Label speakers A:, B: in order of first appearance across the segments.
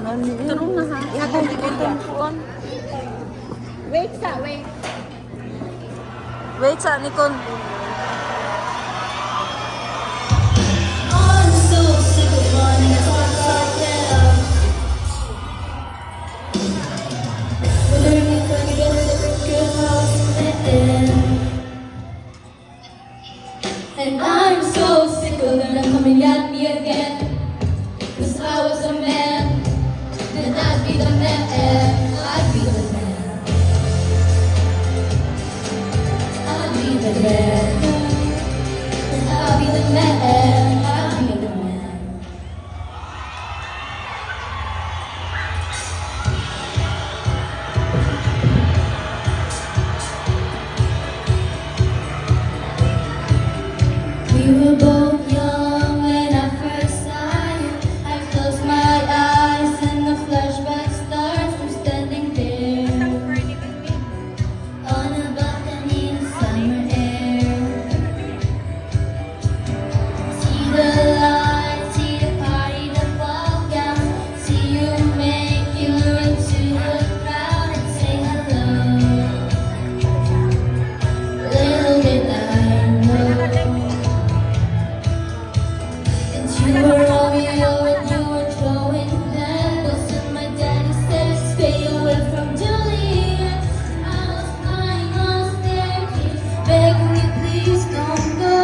A: Turun na ha. Ihatong tikiton kuon.
B: Wait sa, wait.
A: Wait sa Nikon.
C: I'm so sick of running as fast as I can. Wondering if I can get a good house in the end. And I'm so sick of them coming at me again. 'Cause I was a man, then I'd be the man. I'd be the man. I'd be the man. I'll be the man. I'll be the man. We were both young when I first saw you. I closed my eyes and the flashback starts. We're standing there on a balcony in summer air. See the lights, see the party, the ball gown. See you make your way to the crowd and say hello. Little did I know that you were Romeo and you were throwing pebbles. And my daddy said, stay away from Juliet. I was crying on the staircase, begging you please don't go.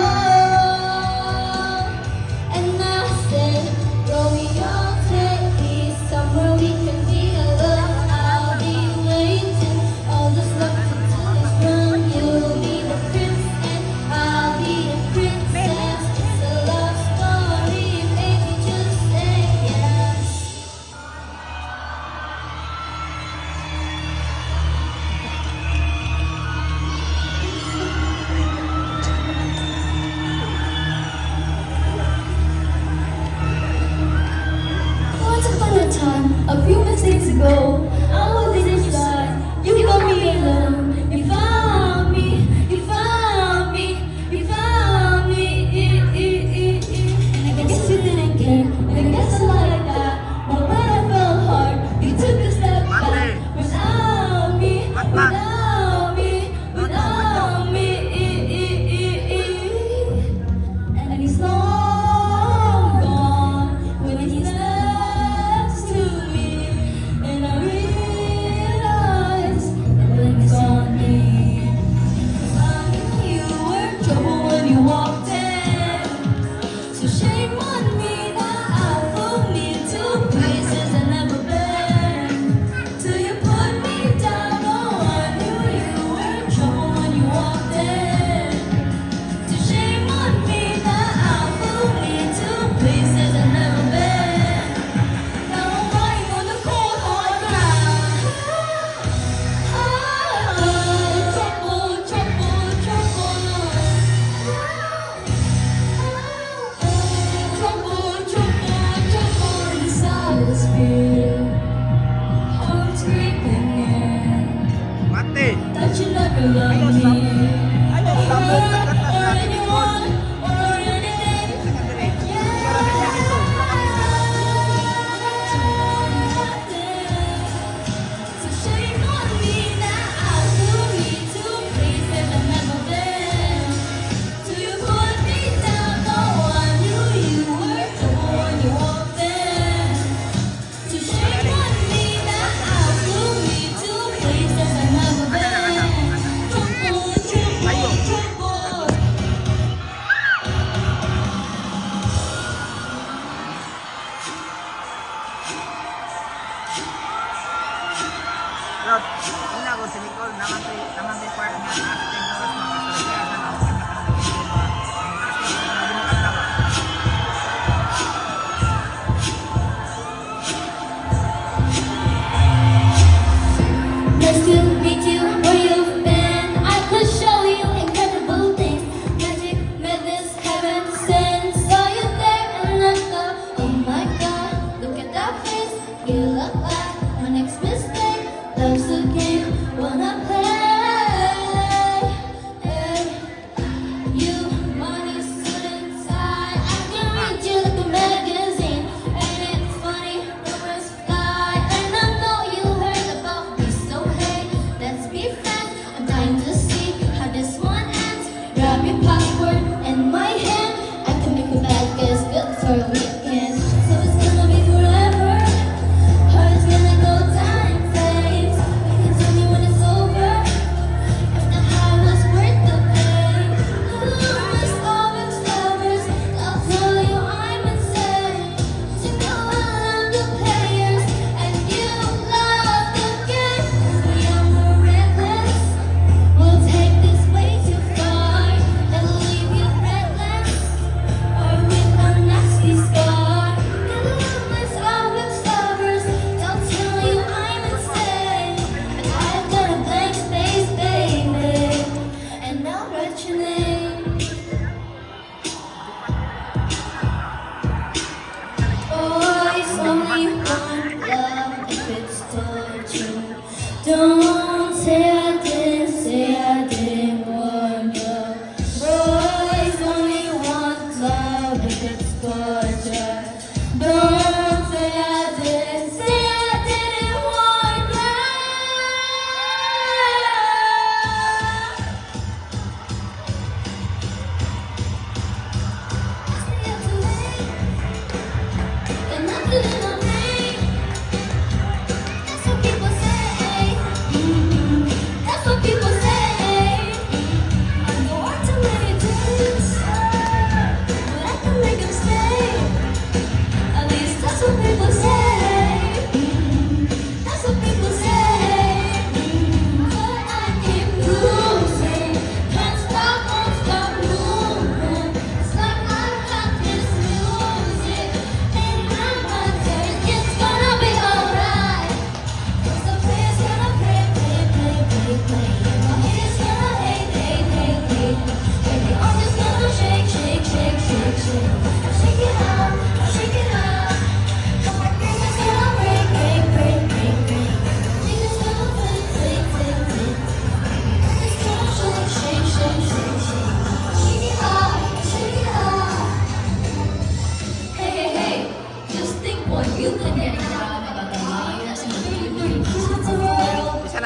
C: And I said, Romeo, take me somewhere we can be alone. I'll be waiting. All this love to do is run. You'll be the prince and I'll be the princess. It's a love story, baby, just say yes. Once upon a time, a few mistakes ago, I was in your side. You got me alone. You found me. You found me. You found me. And I guess you didn't care. And I guess I like that. But when I fell hard, you took a step back. Without me. Without me. Without me. And he's long gone when he's next to me. And I realize that when he's on me, I knew you were trouble when you walked in. So shame on me that I fooled me to places I've never been. Till you put me down, oh, I knew you were trouble when you walked in. So shame on me that I fooled me to places I've never been. Now I'm lying on the cold hard ground. Trouble, trouble, trouble. Trouble, trouble, trouble inside the spirit. Heart's creeping in.
D: Mati.
C: That you never love me. Or anyone, or anything. So shame on me that I fooled me to places I've never been. Till you put me down, oh, I knew you were trouble when you walked in. So shame on me that I fooled me to places I've never been. Trouble, trouble, trouble.
D: Pero, una ko si Nicole, naman kay part niya, acting oras mga kasarga, na
C: Nice to meet you where you've been. I could show you incredible things. Magic, madness, heaven sent. Saw you there and I thought, oh my God, look at that face. You look like my next mistake. Love's a game, wanna play.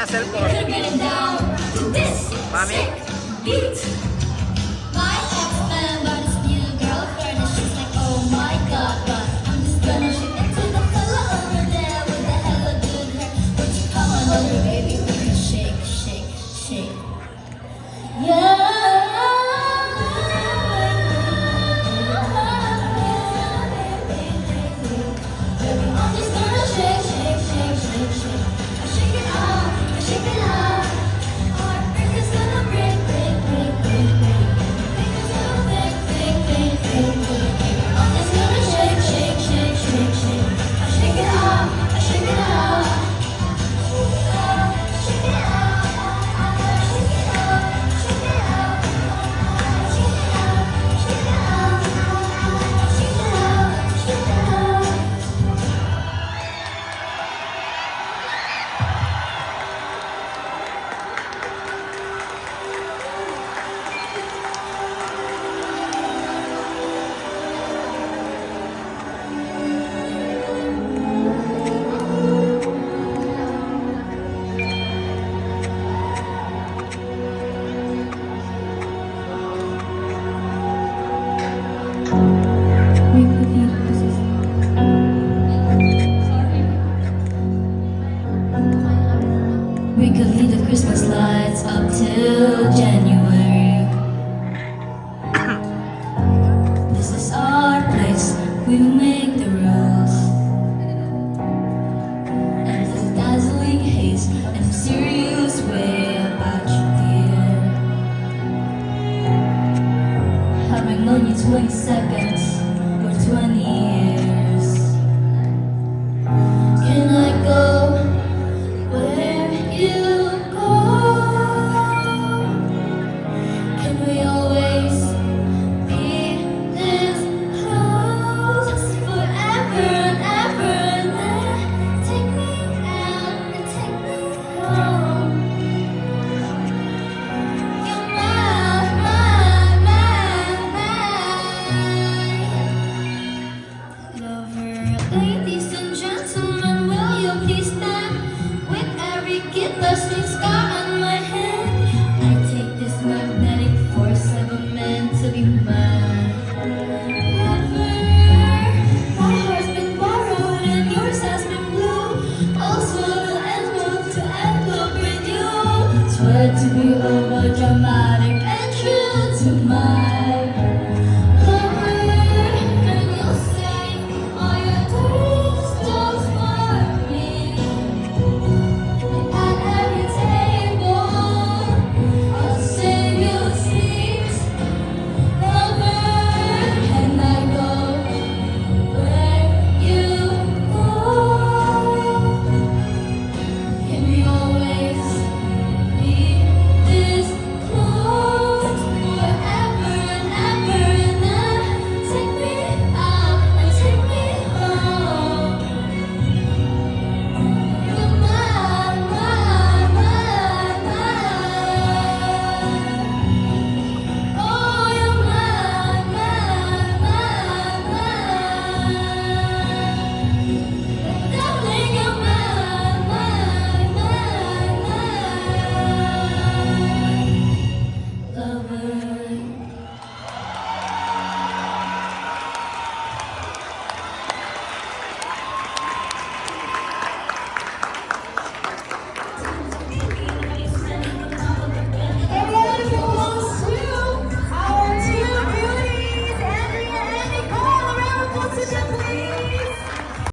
D: cellphone.
C: Get it down to this
D: Mami?
C: beat. My ex-man got his new girlfriend and she's like, oh my god, but I'm just gonna shake it to the fella over there with the hella good hair. Won't you come on over, baby? We can shake, shake, shake. I'm just gonna shake, shake, shake, shake, shake. I shake it out, I shake it out. Heartbreak is gonna break, break, break, break, break. Fingers gonna break, break, break, break, break. I'm just gonna shake, shake, shake, shake, shake. I shake it out, I shake it out. Shake it out, shake it out, shake it out, shake it out, shake it out, shake it out, shake it out. We could leave the Christmas lights up till January.